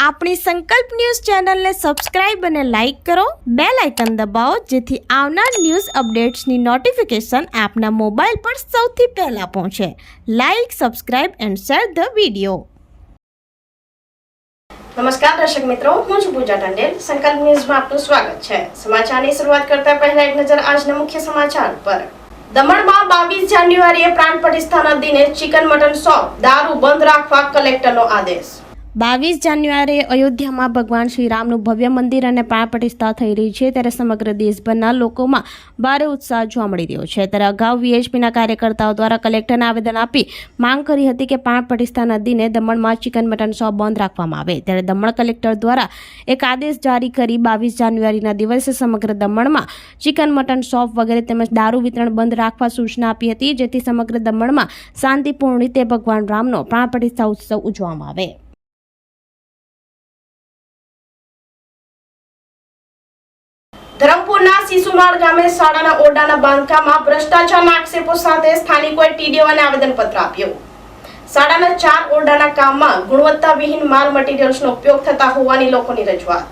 આપણી સંકલ્પ ન્યૂઝ ચેનલને સબસ્ક્રાઇબ અને લાઇક કરો, બેલ આઇકન દબાવો જેથી આવનાર ન્યૂઝ અપડેટ્સની નોટિફિકેશન આપના મોબાઈલ પર સૌથી પહેલા પહોંચે. Like, subscribe and share the video. નમસ્કાર દર્શક મિત્રો, હું છું પૂજા ટંડેલ. સંકલ્પ ન્યૂઝમાં આપનું સ્વાગત છે. સમાચારની શરૂઆત કરતા પહેલા એક નજર આજના મુખ્ય સમાચાર પર. દમણમાં 22 જાન્યુઆરીએ પ્રાણ પ્રતિષ્ઠાના દિને ચિકન મટન શોપ, દારૂ બંધ રાખવા કલેક્ટરનો આદેશ. 22 જાન્યુઆરીએ અયોધ્યામાં ભગવાન શ્રી રામનું ભવ્ય મંદિર અને પ્રાણ પ્રતિષ્ઠા થઈ રહી છે, ત્યારે સમગ્ર દેશભરના લોકોમાં ભારે ઉત્સાહ જોવા મળી રહ્યો છે. ત્યારે અગાઉ વીએચપીના કાર્યકર્તાઓ દ્વારા કલેક્ટરને આવેદન આપી માંગ કરી હતી કે પ્રાણ પ્રતિષ્ઠાના દિને દમણમાં ચિકન મટન શોપ બંધ રાખવામાં આવે. ત્યારે દમણ કલેક્ટર દ્વારા એક આદેશ જારી કરી 22 જાન્યુઆરીના દિવસે સમગ્ર દમણમાં ચિકન મટન શોપ વગેરે તેમજ દારૂ વિતરણ બંધ રાખવા સૂચના આપી હતી, જેથી સમગ્ર દમણમાં શાંતિપૂર્ણ રીતે ભગવાન રામનો પ્રાણ પ્રતિષ્ઠા ઉત્સવ ઉજવવામાં આવે. ધરમપુરના સિસુમાળ ગામે શાળાના ઓરડાના બાંધકામમાં ભ્રષ્ટાચારના આક્ષેપો સાથે સ્થાનિકોએ ટીડીઓને આવેદનપત્ર આપ્યું. શાળાના 4 ઓરડાના કામમાં ગુણવત્તાવિહીન માલ મટીરીયલ્સનો ઉપયોગ થતા હોવાની લોકોની રજૂઆત.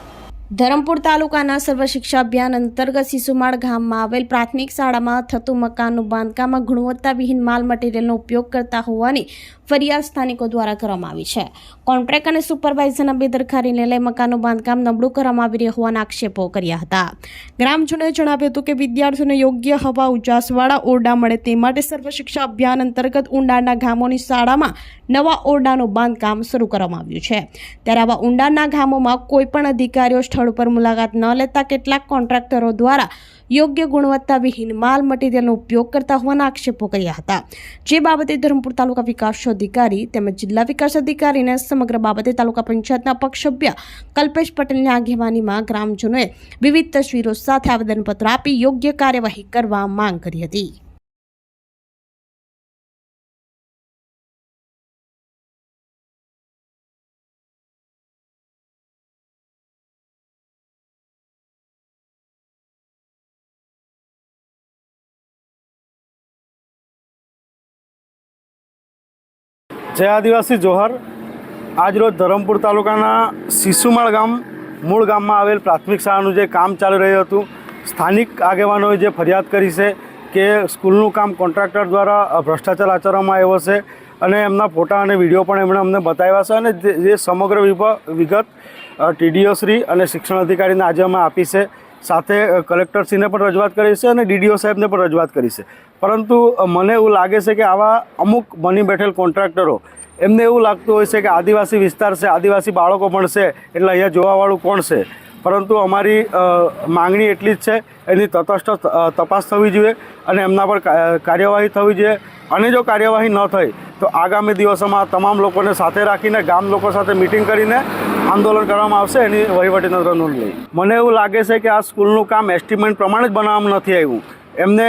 ધરમપુર તાલુકાના સર્વ શિક્ષા અભિયાન અંતર્ગત સિસુમાળ ગામમાં આવેલ પ્રાથમિક શાળામાં થતું મકાનનું બાંધકામમાં ગુણવત્તાવિહીન માલ મટીરીયલનો ઉપયોગ કરતા હોવાની ફરિયાદ સ્થાનિકો દ્વારા કરવામાં આવી છે. કોન્ટ્રાક્ટ અને સુપરવાઇઝરના બેદરકારીને લઈ મકાનનું બાંધકામ નબળું કરવામાં આવી રહ્યું હોવાના આક્ષેપો કર્યા હતા. ગ્રામજનોએ જણાવ્યું હતું કે વિદ્યાર્થીઓને યોગ્ય હવા ઉજાસવાળા ઓરડા મળે તે માટે સર્વ શિક્ષા અભિયાન અંતર્ગત ઊંડાણના ગામોની શાળામાં નવા ઓરડાનું બાંધકામ શરૂ કરવામાં આવ્યું છે. ત્યારે આવા ઊંડાણના ગામોમાં કોઈ પણ અધિકારીઓ સ્થળ પર મુલાકાત ન લેતા કેટલાક કોન્ટ્રાક્ટરો દ્વારા યોગ્ય ગુણવત્તાવિહીન માલ મટીરીયલનો ઉપયોગ કરતા હોવાના આક્ષેપો કર્યા હતા. જે બાબતે ધરમપુર તાલુકા વિકાસ અધિકારી તેમજ જિલ્લા વિકાસ અધિકારીને સમગ્ર બાબતે તાલુકા પંચાયતના પક્ષસભ્ય કલ્પેશ પટેલની આગેવાનીમાં ગ્રામજનોએ વિવિધ તસવીરો સાથે આવેદનપત્ર આપી યોગ્ય કાર્યવાહી કરવા માંગ કરી હતી. જય આદિવાસી જોહર. આજરોજ ધરમપુર તાલુકાના સિસુમાળ ગામ મૂળ ગામમાં આવેલ પ્રાથમિક શાળાનું જે કામ ચાલી રહ્યું હતું, સ્થાનિક આગેવાનોએ જે ફરિયાદ કરી છે કે સ્કૂલનું કામ કોન્ટ્રાક્ટર દ્વારા ભ્રષ્ટાચાર આચરવામાં આવ્યો છે અને એમના ફોટા અને વિડીયો પણ એમણે અમને બતાવ્યા છે અને જે સમગ્ર વિગત ટીડીઓ શ્રી અને શિક્ષણ અધિકારીને આજે અમે આપી છે. સાથે કલેક્ટરશ્રીને પણ રજૂઆત કરી છે અને ડીડીઓ સાહેબને પણ રજૂઆત કરી છે. પરંતુ મને એવું લાગે છે કે આવા અમુક બની બેઠેલ કોન્ટ્રાક્ટરો, એમને એવું લાગતું હોય છે કે આદિવાસી વિસ્તાર છે, આદિવાસી બાળકો પણ છે, એટલે અહીંયા જોવાવાળું કોણ છે. પરંતુ અમારી માંગણી એટલી જ છે, એની તટસ્થ તપાસ થવી જોઈએ અને એમના પર કાર્યવાહી થવી જોઈએ. અને જો કાર્યવાહી ન થઈ તો આગામી દિવસોમાં તમામ લોકોને સાથે રાખીને ગામ લોકો સાથે મિટિંગ કરીને આંદોલન કરવામાં આવશે, એની વહીવટીતંત્ર નોંધ લઈ. મને એવું લાગે છે કે આ સ્કૂલનું કામ એસ્ટિમેટ પ્રમાણે જ બનાવવામાં નથી આવ્યું. એમને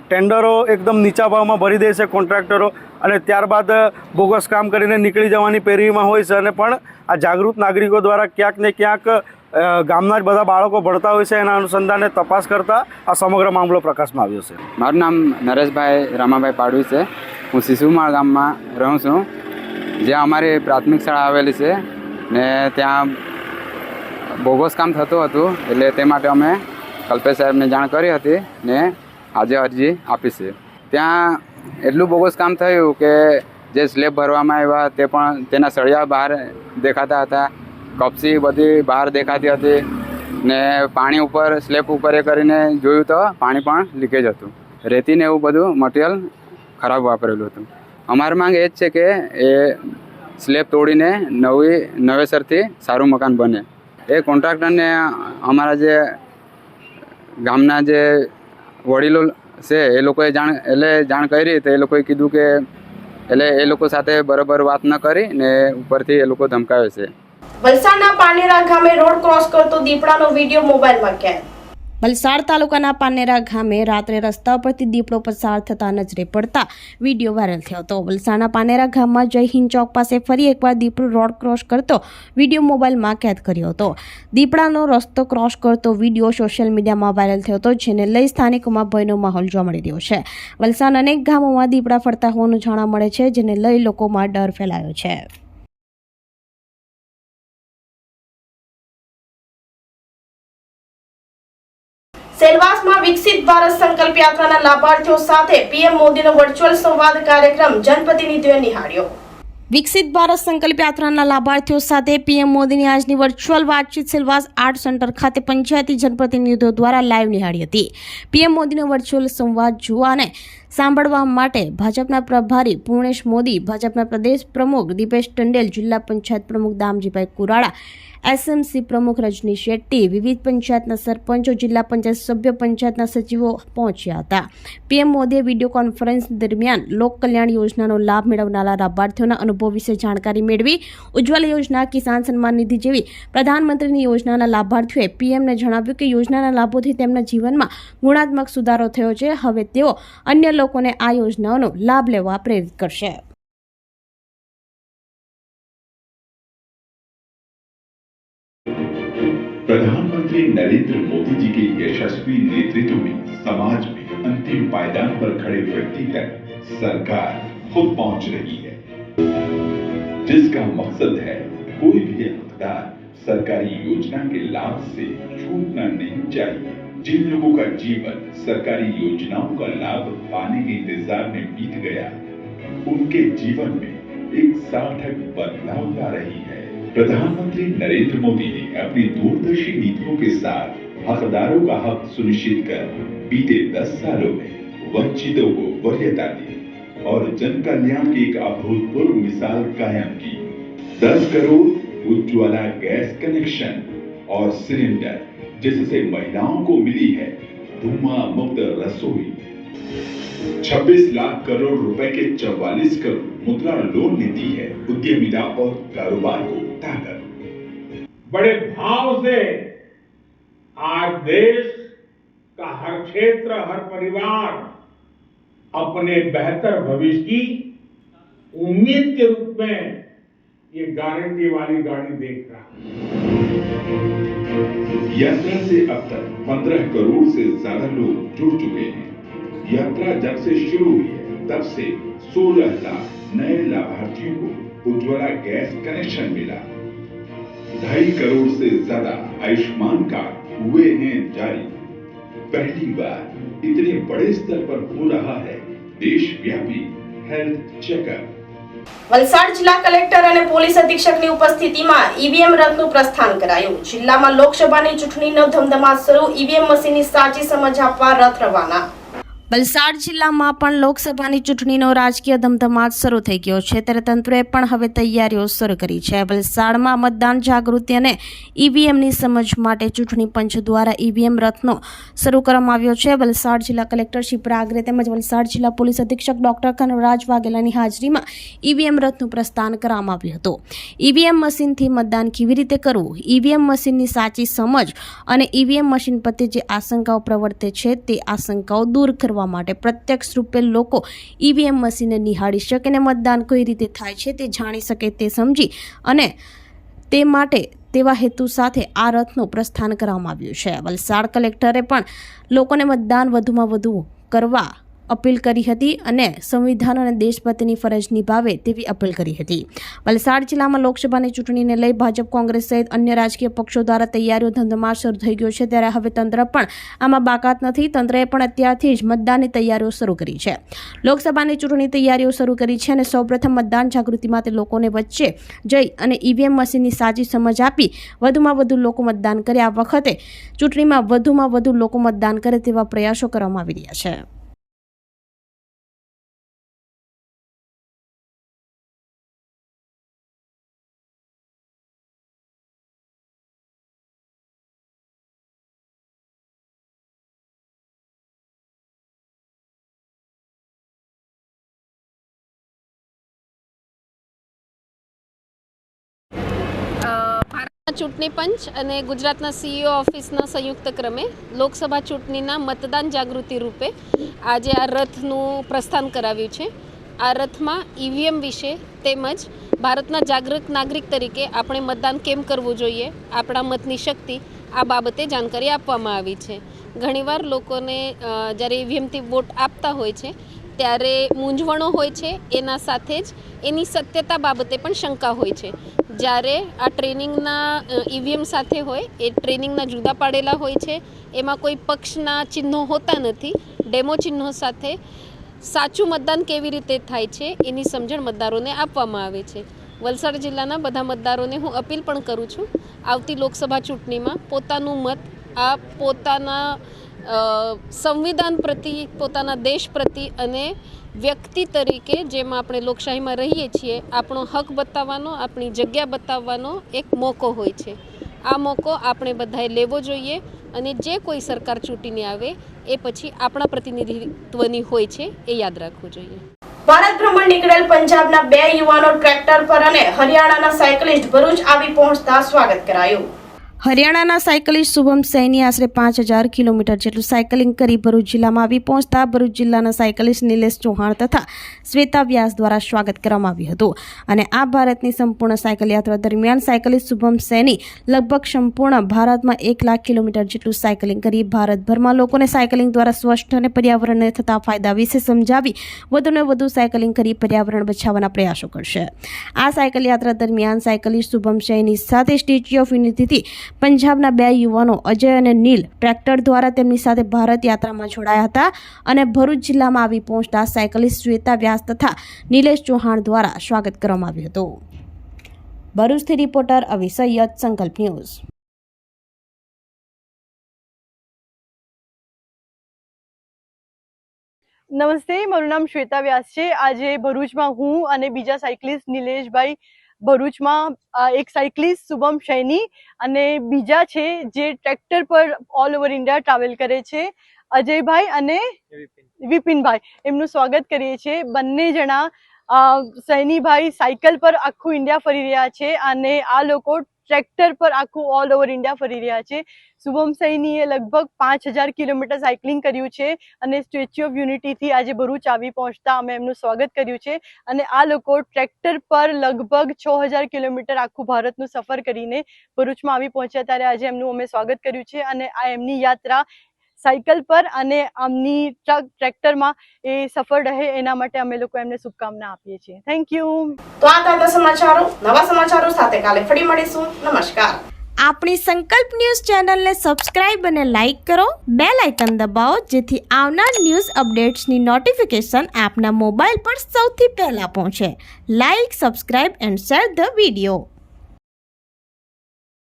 ટેન્ડરો એકદમ નીચા ભાવમાં ભરી દે છે કોન્ટ્રાક્ટરો અને ત્યારબાદ બોગસ કામ કરીને નીકળી જવાની પેરવીમાં હોય છે. અને પણ આ જાગૃત નાગરિકો દ્વારા ક્યાંક ને ક્યાંક ગામના જ બધા બાળકો ભણતા હોય છે, એના અનુસંધાને તપાસ કરતા આ સમગ્ર મામલો પ્રકાશમાં આવ્યો છે. મારું નામ નરેશભાઈ રામાભાઈ પાડવી છે. હું સિસુમાળ ગામમાં રહું છું, જ્યાં અમારી પ્રાથમિક શાળા આવેલી છે ને ત્યાં બોગસ કામ થતું હતું. એટલે તે માટે અમે કલ્પેશ સાહેબને જાણ કરી હતી ને આજે અરજી આપી છે. ત્યાં એટલું બોગસ કામ થયું કે જે સ્લેબ ભરવામાં આવ્યા તે પણ તેના સળિયા બહાર દેખાતા હતા, કપસી બધી બહાર દેખાતી હતી ને પાણી ઉપર સ્લેબ ઉપર એ કરીને જોયું તો પાણી પણ લીકેજ હતું. રેતીને એવું બધું મટીરિયલ ખરાબ વાપરેલું હતું. અમારી માંગ એ જ છે કે એ સ્લેબ તોડીને નવેસરથી સારું મકાન બને. એ કોન્ટ્રાક્ટરને અમારા જે ગામના જે વડીલો છે એ લોકોએ જાણ કરી તો એ લોકોએ કીધું કે એ લોકો સાથે બરાબર વાત ન કરી ને ઉપરથી એ લોકો ધમકાવે છે. વલસાડના પાનેરા ગામે રોડ ક્રોસ કરતો દીપડાનો વિડીયો મોબાઈલમાં કેદ. વલસાડ તાલુકાના પાનેરા ગામે રાત્રે રસ્તા પરથી દીપડો પસાર થતા નજરે પડતા વિડીયો વાયરલ થયો હતો. વલસાડના પાનેરા ગામમાં જય હિન્દ ચોક પાસે ફરી એકવાર દીપડો રોડ ક્રોસ કરતો વિડીયો મોબાઈલમાં કેદ કર્યો હતો. દીપડાનો રસ્તો ક્રોસ કરતો વિડીયો સોશિયલ મીડિયામાં વાયરલ થયો હતો, જેને લઈ સ્થાનિકોમાં ભયનો માહોલ જોવા મળી રહ્યો છે. વલસાડ અનેક ગામોમાં દીપડા ફરતા હોવાનું જાણવા મળે છે, જેને લઈ લોકોમાં ડર ફેલાયો છે. સેલવાસમાં વિકસિત ભારત સંકલ્પ યાત્રાના લાભાર્થીઓ સાથે પીએમ મોદીનો વર્ચ્યુઅલ સંવાદ કાર્યક્રમ જનપ્રતિનિધિઓએ નિહાળ્યો. વિકસિત ભારત સંકલ્પ યાત્રાના લાભાર્થીઓ સાથે પીએમ મોદીની આજની વર્ચ્યુઅલ વાતચીત સેલવાસ આર્ટ સેન્ટર ખાતે પંચાયતી જનપ્રતિનિધિઓ દ્વારા લાઈવ નિહાળી હતી. પીએમ મોદીનો વર્ચ્યુઅલ સંવાદ જોવા અને સાંભળવા માટે ભાજપના પ્રભારી પૂર્ણેશ મોદી, ભાજપના પ્રદેશ પ્રમુખ દીપેશ ટંડેલ, જિલ્લા પંચાયત પ્રમુખ દામજીભાઈ કુરાડા, એસએમસી પ્રમુખ રજની શેટ્ટી, વિવિધ પંચાયતના સરપંચો, જિલ્લા પંચાયત સભ્ય, પંચાયતના સચિવો પહોંચ્યા હતા. પીએમ મોદીએ વિડીયો કોન્ફરન્સ દરમિયાન લોક કલ્યાણ યોજનાનો લાભ મેળવનારા લાભાર્થીઓના અનુભવ વિશે જાણકારી મેળવી. ઉજ્જવલ યોજના, કિસાન સન્માન નિધિ જેવી પ્રધાનમંત્રીની યોજનાના લાભાર્થીઓએ પીએમને જણાવ્યું કે યોજનાના લાભોથી તેમના જીવનમાં ગુણાત્મક સુધારો થયો છે. હવે તેઓ અન્ય લોકોને આ યોજનાઓનો લાભ લેવા પ્રેરિત કરશે. प्रधानमंत्री नरेंद्र मोदी जी के यशस्वी नेतृत्व में समाज में अंतिम पायदान पर खड़े व्यक्ति तक सरकार खुद पहुंच रही है, जिसका मकसद है कोई भी हकदार सरकारी योजना के लाभ से छूटना नहीं चाहिए. जिन लोगों का जीवन सरकारी योजनाओं का लाभ पाने के इंतजार में बीत गया, उनके जीवन में एक सार्थक बदलाव ला रही है. प्रधानमंत्री नरेंद्र मोदी ने अपनी दूरदर्शी नीतियों के साथ हकदारों का हक सुनिश्चित कर बीते 10 सालों में वंचितों को वरीयता दी और जन कल्याण की एक अभूतपूर्व मिसाल कायम की. 10 करोड़ उज्ज्वला गैस कनेक्शन और सिलेंडर, जिससे महिलाओं को मिली है धुआं मुक्त रसोई. 26 लाख करोड़ रुपए के 44 करोड़ मुद्रा लोन ने दी है उद्यमिता और कारोबार को ताकत. बड़े भाव से आज देश का हर क्षेत्र, हर परिवार अपने बेहतर भविष्य की उम्मीद के रूप में ये गारंटी वाली गाड़ी देख रहा है. यात्रा से अब तक 15 करोड़ से ज्यादा लोग जुड़ चुके हैं. यात्रा जब से शुरू हुई है, तब से 16 लाख नए लाभार्थियों को उज्ज्वला गैस कनेक्शन मिला. 2.5 करोड़ से ज्यादा आयुष्मान कार्ड हुए हैं जारी. पहली बार इतने बड़े स्तर पर हो रहा है देशव्यापी हेल्थ चेकअप. વલસાડ જિલ્લા કલેક્ટર અને પોલીસ અધિક્ષકની ઉપસ્થિતિમાં ઈવીએમ રથનું પ્રસ્થાન કરાયું. જિલ્લામાં લોકસભાની ચૂંટણીનો ધમધમાટ શરૂ, ઈવીએમ મશીનની સાચી સમજ આપવા રથ રવાના. વલસાડ જિલ્લામાં પણ લોકસભાની ચૂંટણીનો રાજકીય ધમધમાટ શરૂ થઈ ગયો છે, ત્યારે તંત્રએ પણ હવે તૈયારીઓ શરૂ કરી છે. વલસાડમાં મતદાન જાગૃતિ અને ઈવીએમની સમજ માટે ચૂંટણી પંચ દ્વારા ઈવીએમ રથનો શરૂ કરવામાં આવ્યો છે. વલસાડ જિલ્લા કલેક્ટર શ્રી પ્રાગરે તેમજ વલસાડ જિલ્લા પોલીસ અધિક્ષક ડોક્ટર કનરાજ વાઘેલાની હાજરીમાં ઈવીએમ રથનું પ્રસ્થાન કરવામાં આવ્યું હતું. ઈવીએમ મશીનથી મતદાન કેવી રીતે કરવું, ઈવીએમ મશીનની સાચી સમજ અને ઈવીએમ મશીન પ્રત્યે જે આશંકાઓ પ્રવર્તે છે તે આશંકાઓ દૂર કરવા માટે પ્રત્યક્ષ રૂપે લોકો ઈવીએમ મશીનને નિહાળી શકે અને મતદાન કઈ રીતે થાય છે તે જાણી શકે તે સમજી અને તે માટે તેવા હેતુ સાથે આ રથનું પ્રસ્થાન કરવામાં આવ્યું છે. વલસાડ કલેક્ટરે પણ લોકોને મતદાન વધુમાં વધુ કરવા અપીલ કરી હતી અને સંવિધાન અને દેશભક્તિની ફરજ નિભાવે તેવી અપીલ કરી હતી. વલસાડ જિલ્લામાં લોકસભાની ચૂંટણીને લઈ ભાજપ, કોંગ્રેસ સહિત અન્ય રાજકીય પક્ષો દ્વારા તૈયારીઓ ધમધમાટ શરૂ થઈ ગયો છે, ત્યારે હવે તંત્ર પણ આમાં બાકાત નથી. તંત્રએ પણ અત્યારથી જ મતદાનની તૈયારીઓ શરૂ કરી છે. લોકસભાની ચૂંટણી તૈયારીઓ શરૂ કરી છે અને સૌપ્રથમ મતદાન જાગૃતિ માટે લોકોને વચ્ચે જઈ અને ઈવીએમ મશીનની સાચી સમજ આપી વધુમાં વધુ લોકો મતદાન કરે. આ વખતે ચૂંટણીમાં વધુમાં વધુ લોકો મતદાન કરે તેવા પ્રયાસો કરવામાં આવી રહ્યા છે. ભારતના ચૂંટણી પંચ અને ગુજરાતના સીઈઓ ઓફિસના સંયુક્ત ક્રમે લોકસભા ચૂંટણીના મતદાન જાગૃતિ રૂપે આજે આ રથનું પ્રસ્થાન કરાવ્યું છે. આ રથમાં ઈવીએમ વિશે તેમજ ભારતના જાગૃત નાગરિક તરીકે આપણે મતદાન કેમ કરવું જોઈએ, આપણા મતની શક્તિ, આ બાબતે જાણકારી આપવામાં આવી છે. ઘણીવાર લોકોને જ્યારે ઈવીએમથી વોટ આપતા હોય છે ત્યારે મૂંઝવણો હોય છે, એના સાથે જ એની સત્યતા બાબતે પણ શંકા હોય છે. જ્યારે આ ટ્રેનિંગના ઈવીએમ સાથે હોય, એ ટ્રેનિંગના જુદા પાડેલા હોય છે, એમાં કોઈ પક્ષના ચિહ્નો હોતા નથી. ડેમો ચિહ્નો સાથે સાચું મતદાન કેવી રીતે થાય છે એની સમજણ મતદારોને આપવામાં આવે છે. વલસાડ જિલ્લાના બધા મતદારોને હું અપીલ પણ કરું છું, આવતી લોકસભા ચૂંટણીમાં પોતાનું મત આ પોતાના સંવિધાન પ્રતિ, પોતાના દેશ પ્રતિ અને વ્યક્તિ તરીકે જેમાં આપણે લોકશાહીમાં રહીએ છીએ, આપણો હક બતાવવાનો, આપણી જગ્યા બતાવવાનો એક મોકો હોય છે. આ મોકો આપણે બધાએ લેવો જોઈએ અને જે કોઈ સરકાર ચૂંટીને આવે એ પછી આપણા પ્રતિનિધિત્વની હોય છે એ યાદ રાખવું જોઈએ. ભારત ભ્રમણ નીકળેલ પંજાબના 2 યુવાનો ટ્રેક્ટર પર અને હરિયાણાના સાયકલિસ્ટ ભરૂચ આવી પહોંચતા સ્વાગત કરાયું. હરિયાણાના સાયકલિસ્ટ શુભમ સૈની આશરે 5000 કિલોમીટર જેટલું સાયકલિંગ કરી ભરૂચ જિલ્લામાં આવી પહોંચતા ભરૂચ જિલ્લાના સાયકલિસ્ટ નિલેશ ચૌહાણ તથા શ્વેતા વ્યાસ દ્વારા સ્વાગત કરવામાં આવ્યું હતું. અને આ ભારતની સંપૂર્ણ સાયકલ યાત્રા દરમિયાન સાયકલિસ્ટ શુભમ સૈની લગભગ સંપૂર્ણ ભારતમાં 1 લાખ કિલોમીટર જેટલું સાયકલિંગ કરી ભારતભરમાં લોકોને સાયકલિંગ દ્વારા સ્વસ્થ અને પર્યાવરણને થતા ફાયદા વિશે સમજાવી વધુને વધુ સાયકલિંગ કરી પર્યાવરણ બચાવવાના પ્રયાસો કરશે. આ સાયકલ યાત્રા દરમિયાન સાયકલિસ્ટ શુભમ સૈની સાથે સ્ટેચ્યુ ઓફ યુનિટીથી પંજાબના 2 યુવાનો અજય અને નીલ ટ્રેક્ટર દ્વારા તેમની સાથે ભારત યાત્રામાં જોડાયા હતા અને ભરૂચ જિલ્લામાં આવી પહોંચતા સાયકલિસ્ટ શ્વેતા વ્યાસ તથા નિલેશ ચૌહાણ દ્વારા સ્વાગત કરવામાં આવ્યું હતું. ભરૂચથી રિપોર્ટર અવી સૈયદ, સંકલ્પ ન્યૂઝ. નમસ્તે, મારું નામ શ્વેતા વ્યાસ છે. આજે ભરૂચમાં હું અને બીજા સાયકલિસ્ટ નિલેશભાઈ, ભરૂચમાં એક સાયકલિસ્ટ શુભમ સૈની અને બીજા છે જે ટ્રેક્ટર પર ઓલ ઓવર ઇન્ડિયા ટ્રાવેલ કરે છે, અજયભાઈ અને વિપિનભાઈ, એમનું સ્વાગત કરીએ છીએ. બંને જણા સૈનીભાઈ સાયકલ પર આખું ઇન્ડિયા ફરી રહ્યા છે અને આ લોકો ટ્રેક્ટર પર આખું ઓલ ઓવર ઇન્ડિયા ફરી રહ્યા છે. શુભમ સૈનીએ લગભગ 5000 કિલોમીટર સાયકલિંગ કર્યું છે અને સ્ટેચ્યુ ઓફ યુનિટીથી આજે ભરૂચ આવી પહોંચતા અમે એમનું સ્વાગત કર્યું છે. અને આ લોકો ટ્રેક્ટર પર લગભગ 6000 કિલોમીટર આખું ભારતનું સફર કરીને ભરૂચમાં આવી પહોંચ્યા, ત્યારે આજે એમનું અમે સ્વાગત કર્યું છે. અને આ એમની યાત્રા સાયકલ પર અને આમની ટ્રેક્ટરમાં એ સફળ રહે એના માટે અમે લોકો એમને શુભકામના આપીએ છીએ. Thank you. તો આ હતા સમાચારો. નવા સમાચારો સાથે કાલે ફરી મળીશું. નમસ્કાર. આપણી સંકલ્પ ન્યૂઝ ચેનલને સબસ્ક્રાઇબ અને લાઇક કરો, બેલ આઇકન દબાવો જેથી આવનાર ન્યૂઝ અપડેટ્સની નોટિફિકેશન આપના મોબાઈલ પર સૌથી પહેલા પહોંચે. Like, subscribe and share the video.